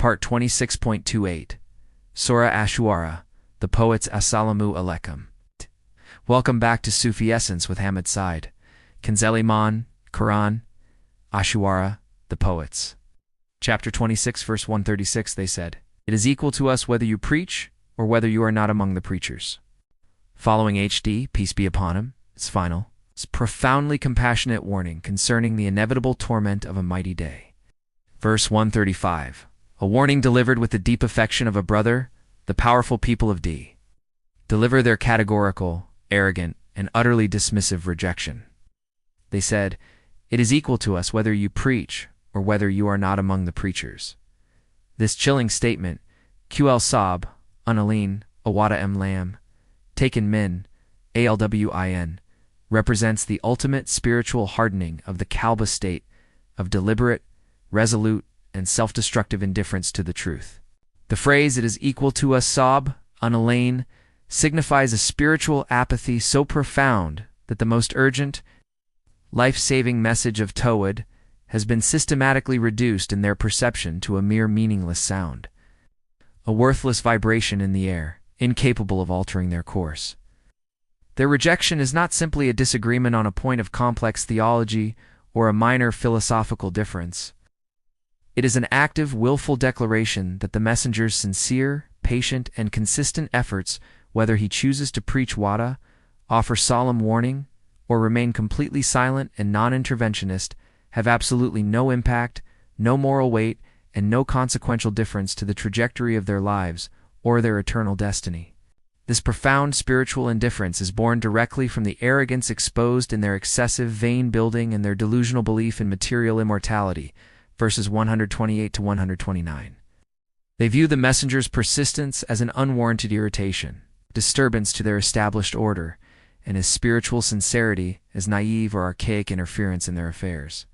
Part 26.28, Surah Ash-Shu'ara, the poets Assalamu alaikum. Welcome back to Sufi Essence with Hammad Syed. Kanzul, Iman, Quran, Ash-Shu'ara, the poets. Chapter 26, verse 136, they said, "It is equal to us whether you preach or whether you are not among the preachers." Following HD, peace be upon him, its final, its profoundly compassionate warning concerning the inevitable torment of a mighty day. Verse 135, a warning delivered with the deep affection of a brother, the powerful people of D. Deliver their categorical, arrogant, and utterly dismissive rejection. They said, "It is equal to us whether you preach or whether you are not among the preachers." This chilling statement, QL Sab, Unalin, Awada M Lam, taken min, ALWIN, represents the ultimate spiritual hardening of the Kalba state of deliberate, resolute, and self-destructive indifference to the truth. The phrase, "it is equal to us Sab, Unalin," signifies a spiritual apathy so profound that the most urgent, life-saving message of Tawhid has been systematically reduced in their perception to a mere meaningless sound, a worthless vibration in the air, incapable of altering their course. Their rejection is not simply a disagreement on a point of complex theology or a minor philosophical difference. It is an active, willful declaration that the messenger's sincere, patient, and consistent efforts, whether he chooses to preach wada, offer solemn warning, or remain completely silent and non-interventionist, have absolutely no impact, no moral weight, and no consequential difference to the trajectory of their lives or their eternal destiny. This profound spiritual indifference is born directly from the arrogance exposed in their excessive vain-building and their delusional belief in material immortality, verses 128 to 129. They view the messenger's persistence as an unwarranted irritation, disturbance to their established order, and his spiritual sincerity as naive or archaic interference in their affairs.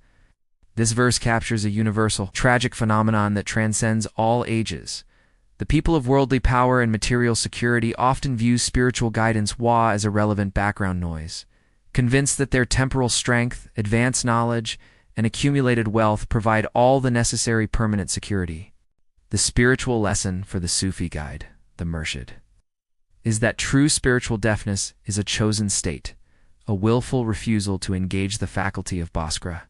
This verse captures a universal, tragic phenomenon that transcends all ages. The people of worldly power and material security often view spiritual guidance as irrelevant background noise, convinced that their temporal strength, advanced knowledge, and accumulated wealth provide all the necessary permanent security. The spiritual lesson for the Sufi guide, the Murshid, is that true spiritual deafness is a chosen state, a willful refusal to engage the faculty of Basra,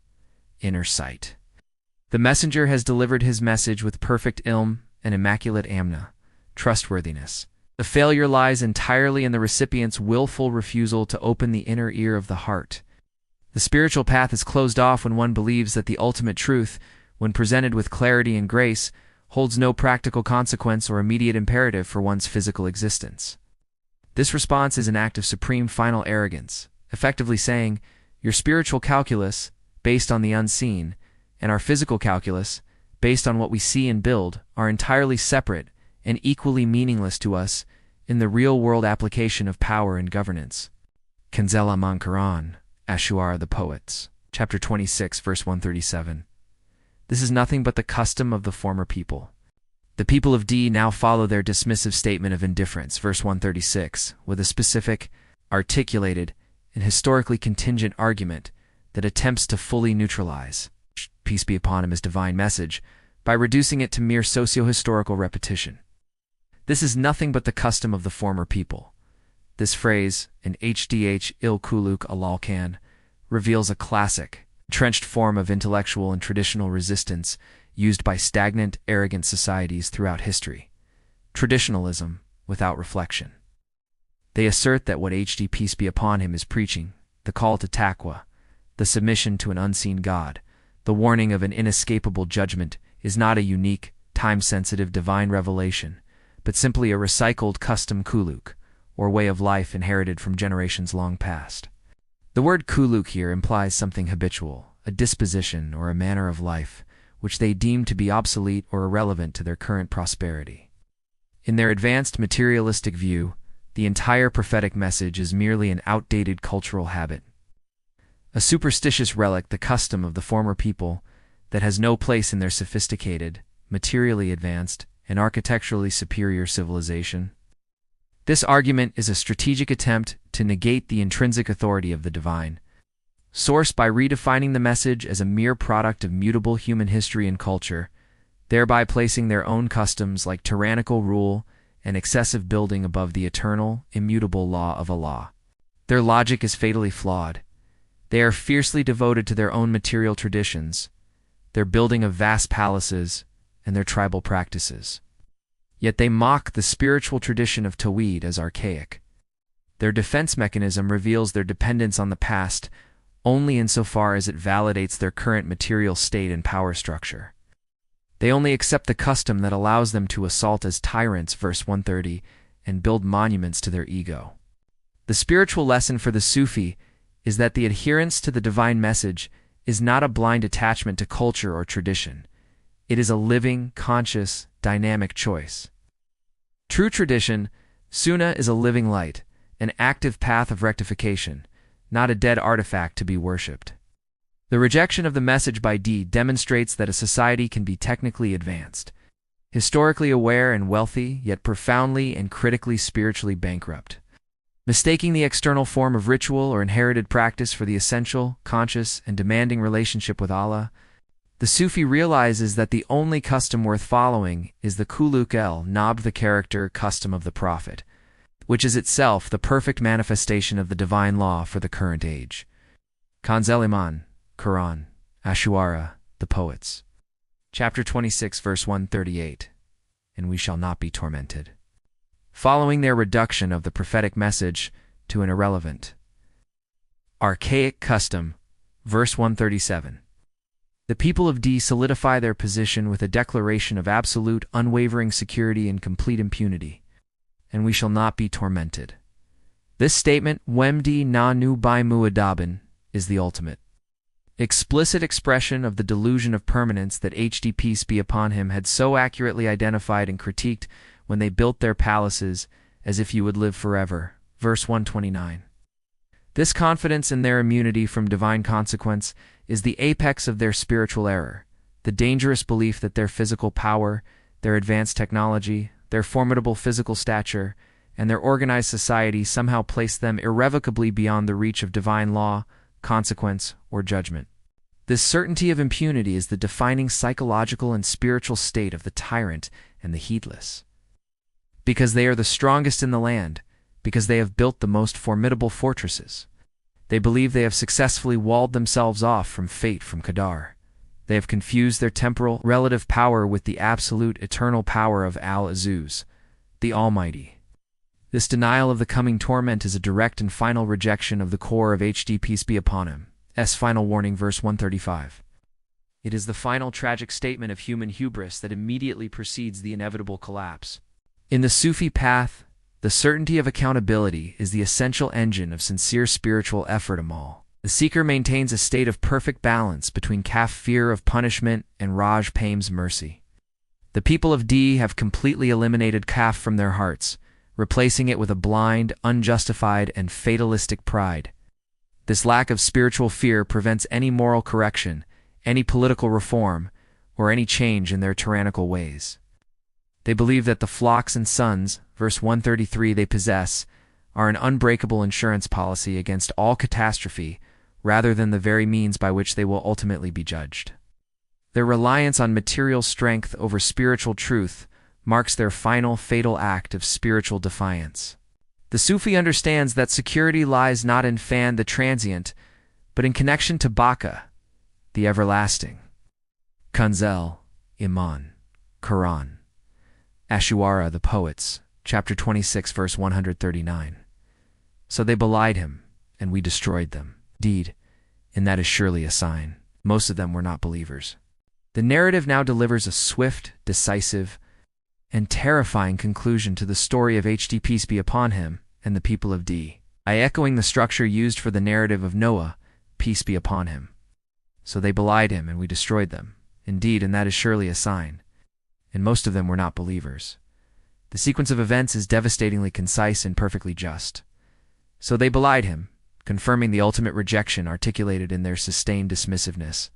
inner sight. The messenger has delivered his message with perfect ilm and immaculate amna, trustworthiness. The failure lies entirely in the recipient's willful refusal to open the inner ear of the heart. The spiritual path is closed off when one believes that the ultimate truth, when presented with clarity and grace, holds no practical consequence or immediate imperative for one's physical existence. This response is an act of supreme final arrogance, effectively saying, your spiritual calculus, based on the unseen, and our physical calculus, based on what we see and build, are entirely separate and equally meaningless to us in the real-world application of power and governance. Kanzul Aman Quran, Ash-Shu'ara, the poets. Chapter 26, verse 137. This is nothing but the custom of the former people. The people of D now follow their dismissive statement of indifference, verse 136, with a specific, articulated, and historically contingent argument that attempts to fully neutralize, peace be upon him, his divine message, by reducing it to mere socio-historical repetition. This is nothing but the custom of the former people. This phrase, an HDH il kuluk alalkan, reveals a classic, entrenched form of intellectual and traditional resistance used by stagnant, arrogant societies throughout history. Traditionalism without reflection. They assert that what HD, peace be upon him, is preaching, the call to taqwa, the submission to an unseen God, the warning of an inescapable judgment, is not a unique, time-sensitive divine revelation, but simply a recycled custom kuluk, or way of life inherited from generations long past. The word kuluk here implies something habitual, a disposition or a manner of life, which they deem to be obsolete or irrelevant to their current prosperity. In their advanced materialistic view, the entire prophetic message is merely an outdated cultural habit, a superstitious relic, the custom of the former people, that has no place in their sophisticated, materially advanced, and architecturally superior civilization. This argument is a strategic attempt to negate the intrinsic authority of the divine, sourced by redefining the message as a mere product of mutable human history and culture. thereby placing their own customs like tyrannical rule and excessive building above the eternal, immutable law of Allah. Their logic is fatally flawed. They are fiercely devoted to their own material traditions, their building of vast palaces, and their tribal practices. Yet they mock the spiritual tradition of Tawhid as archaic. Their defense mechanism reveals their dependence on the past only insofar as it validates their current material state and power structure. They only accept the custom that allows them to assault as tyrants, verse 130, and build monuments to their ego. The spiritual lesson for the Sufi is that the adherence to the divine message is not a blind attachment to culture or tradition. It is a living, conscious, dynamic choice. True tradition, Sunnah, is a living light, an active path of rectification, not a dead artifact to be worshipped. The rejection of the message by D demonstrates that a society can be technically advanced, historically aware and wealthy, yet profoundly and critically spiritually bankrupt. Mistaking the external form of ritual or inherited practice for the essential, conscious, and demanding relationship with Allah, the Sufi realizes that the only custom worth following is the khuluq el-nab, the character custom of the Prophet, which is itself the perfect manifestation of the divine law for the current age. Kanzul Iman, Quran, Ash-Shu'ara, the Poets. Chapter 26, verse 138. And we shall not be tormented. Following their reduction of the prophetic message to an irrelevant, archaic custom, verse 137. The people of D solidify their position with a declaration of absolute, unwavering security and complete impunity. And we shall not be tormented. This statement, Wemdi na nu by muadabin, is the ultimate explicit expression of the delusion of permanence that HD, peace be upon him, had so accurately identified and critiqued when they built their palaces as if you would live forever. Verse 129. This confidence in their immunity from divine consequence is the apex of their spiritual error, the dangerous belief that their physical power, their advanced technology, their formidable physical stature, and their organized society somehow place them irrevocably beyond the reach of divine law, consequence, or judgment. This certainty of impunity is the defining psychological and spiritual state of the tyrant and the heedless. Because they are the strongest in the land, because they have built the most formidable fortresses, they believe they have successfully walled themselves off from fate, from Qadar. They have confused their temporal, relative power with the absolute, eternal power of Al-Azuz, the Almighty. This denial of the coming torment is a direct and final rejection of the core of HD, peace be upon him. Final warning, verse 135. It is the final tragic statement of human hubris that immediately precedes the inevitable collapse. In the Sufi path, the certainty of accountability is the essential engine of sincere spiritual effort. The seeker maintains a state of perfect balance between kaf, fear of punishment, and raj, paim's mercy. The people of D have completely eliminated kaf from their hearts, replacing it with a blind, unjustified, and fatalistic pride. This lack of spiritual fear prevents any moral correction, any political reform, or any change in their tyrannical ways. They believe that the flocks and sons, verse 133, they possess are an unbreakable insurance policy against all catastrophe, rather than the very means by which they will ultimately be judged. Their reliance on material strength over spiritual truth marks their final fatal act of spiritual defiance. The Sufi understands that security lies not in Fan, the transient, but in connection to Baqa, the everlasting. Kanzul Iman, Quran, Ash-Shu'ara, the Poets, chapter 26, verse 139. So they belied him, and we destroyed them. Indeed, and that is surely a sign. Most of them were not believers. The narrative now delivers a swift, decisive, and terrifying conclusion to the story of HD, peace be upon him, and the people of D, by echoing the structure used for the narrative of Noah, peace be upon him. So they belied him, and we destroyed them. Indeed, and that is surely a sign. And most of them were not believers. The sequence of events is devastatingly concise and perfectly just. So they belied him, confirming the ultimate rejection articulated in their sustained dismissiveness.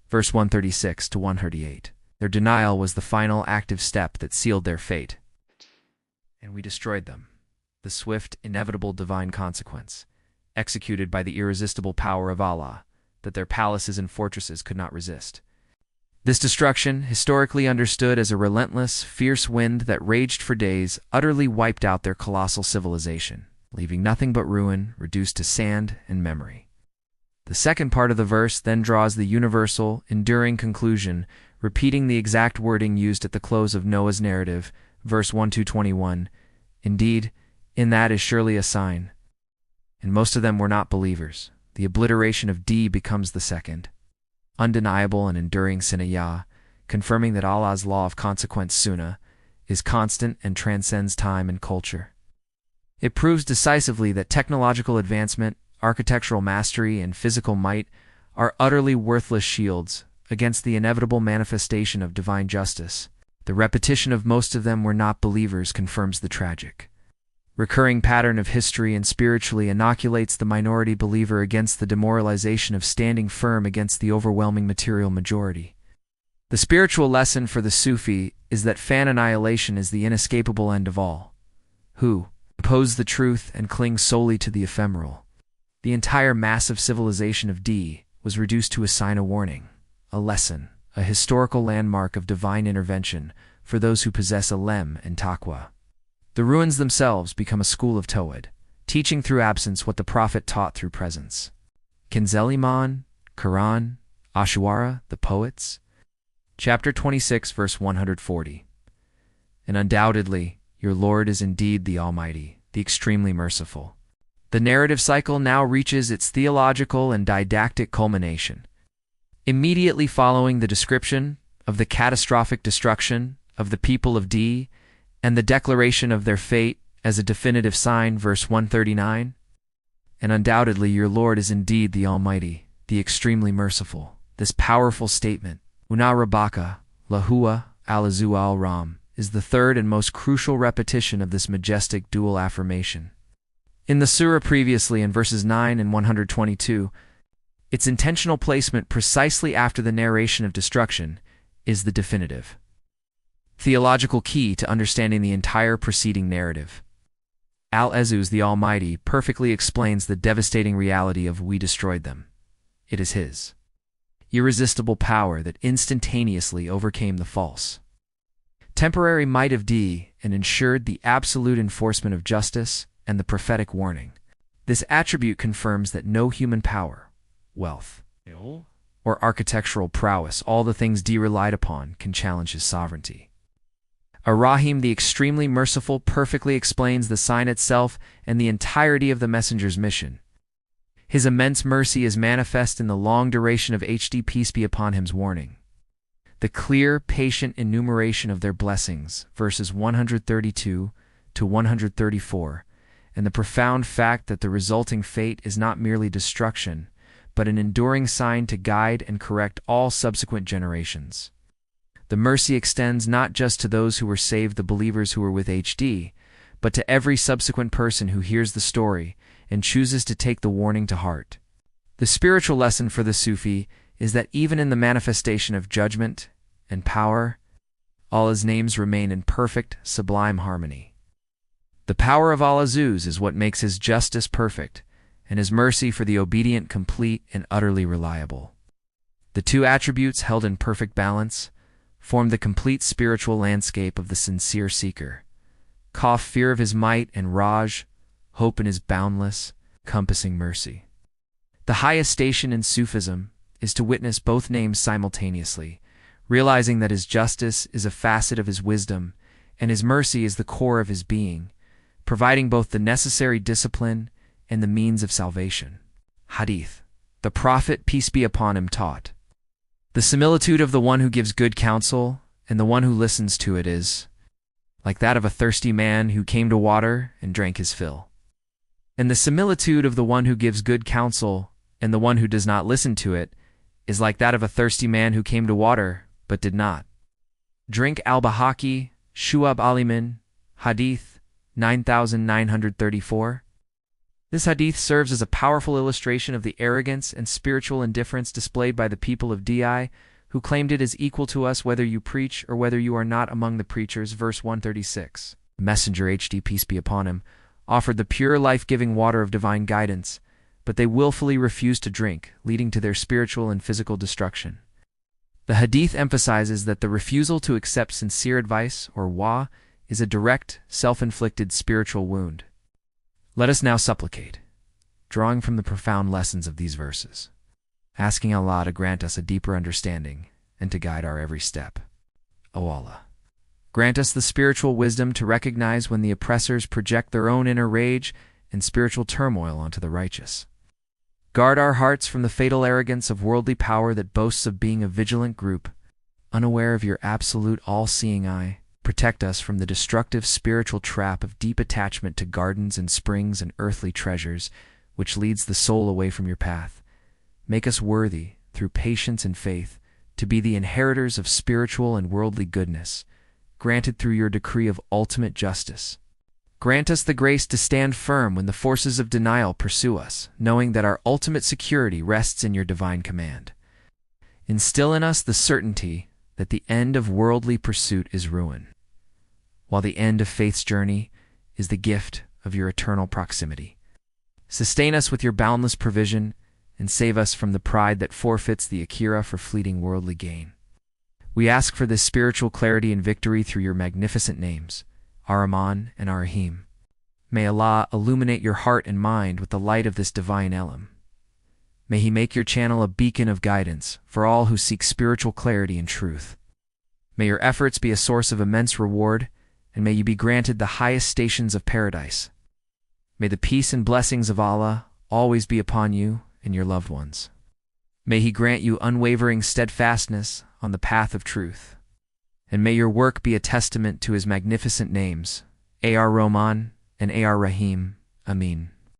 Verse 136 to 138. Their denial was the final active step that sealed their fate. And we destroyed them, the swift, inevitable divine consequence, executed by the irresistible power of Allah, that their palaces and fortresses could not resist. This destruction, historically understood as a relentless, fierce wind that raged for days, utterly wiped out their colossal civilization, leaving nothing but ruin, reduced to sand and memory. The second part of the verse then draws the universal, enduring conclusion, repeating the exact wording used at the close of Noah's narrative, verse 1-21. Indeed, in that is surely a sign. And most of them were not believers. The obliteration of D becomes the second, undeniable and enduring sinayah, confirming that Allah's law of consequence sunnah is constant and transcends time and culture. It proves decisively that technological advancement, architectural mastery, and physical might are utterly worthless shields against the inevitable manifestation of divine justice. The repetition of most of them were not believers confirms the tragic, recurring pattern of history and spiritually inoculates the minority believer against the demoralization of standing firm against the overwhelming material majority. The spiritual lesson for the Sufi is that fan annihilation is the inescapable end of all who oppose the truth and cling solely to the ephemeral. The entire massive civilization of D was reduced to a sign of warning, a lesson, a historical landmark of divine intervention for those who possess ilm and taqwa. The ruins themselves become a school of Tawhid, teaching through absence what the Prophet taught through presence. Kanzul, Iman, Quran, Ash-Shu'ara, the poets. Chapter 26, verse 140. And undoubtedly, your Lord is indeed the Almighty, the Extremely Merciful. The narrative cycle now reaches its theological and didactic culmination. Immediately following the description of the catastrophic destruction of the people of D and the declaration of their fate as a definitive sign, verse 139, and undoubtedly your Lord is indeed the Almighty, the Extremely Merciful. This powerful statement, Una Rabbaka, Lahuwa, Alazu al-Ram, is the third and most crucial repetition of this majestic dual affirmation. In the surah previously in verses 9 and 122, its intentional placement precisely after the narration of destruction is the definitive, theological key to understanding the entire preceding narrative. Al-Ezuz, the Almighty, perfectly explains the devastating reality of we destroyed them. It is His irresistible power that instantaneously overcame the false, temporary might of D and ensured the absolute enforcement of justice and the prophetic warning. This attribute confirms that no human power, wealth, or architectural prowess, all the things D relied upon, can challenge His sovereignty. Ar-Raheem, the Extremely Merciful, perfectly explains the sign itself and the entirety of the messenger's mission. His immense mercy is manifest in the long duration of HD peace be upon him's warning. The clear, patient enumeration of their blessings, verses 132 to 134, and the profound fact that the resulting fate is not merely destruction, but an enduring sign to guide and correct all subsequent generations. The mercy extends not just to those who were saved, the believers who were with HD, but to every subsequent person who hears the story and chooses to take the warning to heart. The spiritual lesson for the Sufi is that even in the manifestation of judgment and power, Allah's names remain in perfect, sublime harmony. The power of Al-Azuz is what makes His justice perfect, and His mercy for the obedient complete and utterly reliable. The two attributes, held in perfect balance, form the complete spiritual landscape of the sincere seeker. Kaf, fear of His might, and Raj, hope in His boundless, compassing mercy. The highest station in Sufism is to witness both names simultaneously, realizing that His justice is a facet of His wisdom, and His mercy is the core of His being, providing both the necessary discipline and the means of salvation. Hadith. The Prophet, peace be upon him, taught, the similitude of the one who gives good counsel and the one who listens to it is like that of a thirsty man who came to water and drank his fill. And the similitude of the one who gives good counsel and the one who does not listen to it is like that of a thirsty man who came to water but did not drink. Al-Bahaki, Shu'ab Alimin, Hadith 9934. This hadith serves as a powerful illustration of the arrogance and spiritual indifference displayed by the people of Di, who claimed it is equal to us whether you preach or whether you are not among the preachers, verse 136. Messenger HD, peace be upon him, offered the pure life-giving water of divine guidance, but they willfully refused to drink, leading to their spiritual and physical destruction. The Hadith emphasizes that the refusal to accept sincere advice, or wa, is a direct, self-inflicted spiritual wound. Let us now supplicate, drawing from the profound lessons of these verses, asking Allah to grant us a deeper understanding and to guide our every step. O Allah, grant us the spiritual wisdom to recognize when the oppressors project their own inner rage and spiritual turmoil onto the righteous. Guard our hearts from the fatal arrogance of worldly power that boasts of being a vigilant group, unaware of your absolute all-seeing eye. Protect us from the destructive spiritual trap of deep attachment to gardens and springs and earthly treasures, which leads the soul away from your path. Make us worthy, through patience and faith, to be the inheritors of spiritual and worldly goodness, granted through your decree of ultimate justice. Grant us the grace to stand firm when the forces of denial pursue us, knowing that our ultimate security rests in your divine command. Instill in us the certainty that the end of worldly pursuit is ruin, while the end of faith's journey is the gift of your eternal proximity. Sustain us with your boundless provision and save us from the pride that forfeits the akira for fleeting worldly gain. We ask for this spiritual clarity and victory through your magnificent names, Ar-Rahman and Ar-Raheem. May Allah illuminate your heart and mind with the light of this divine ilm. May He make your channel a beacon of guidance for all who seek spiritual clarity and truth. May your efforts be a source of immense reward, and may you be granted the highest stations of paradise. May the peace and blessings of Allah always be upon you and your loved ones. May He grant you unwavering steadfastness on the path of truth. And may your work be a testament to His magnificent names, Ar-Rahman and Ar-Raheem. Amin.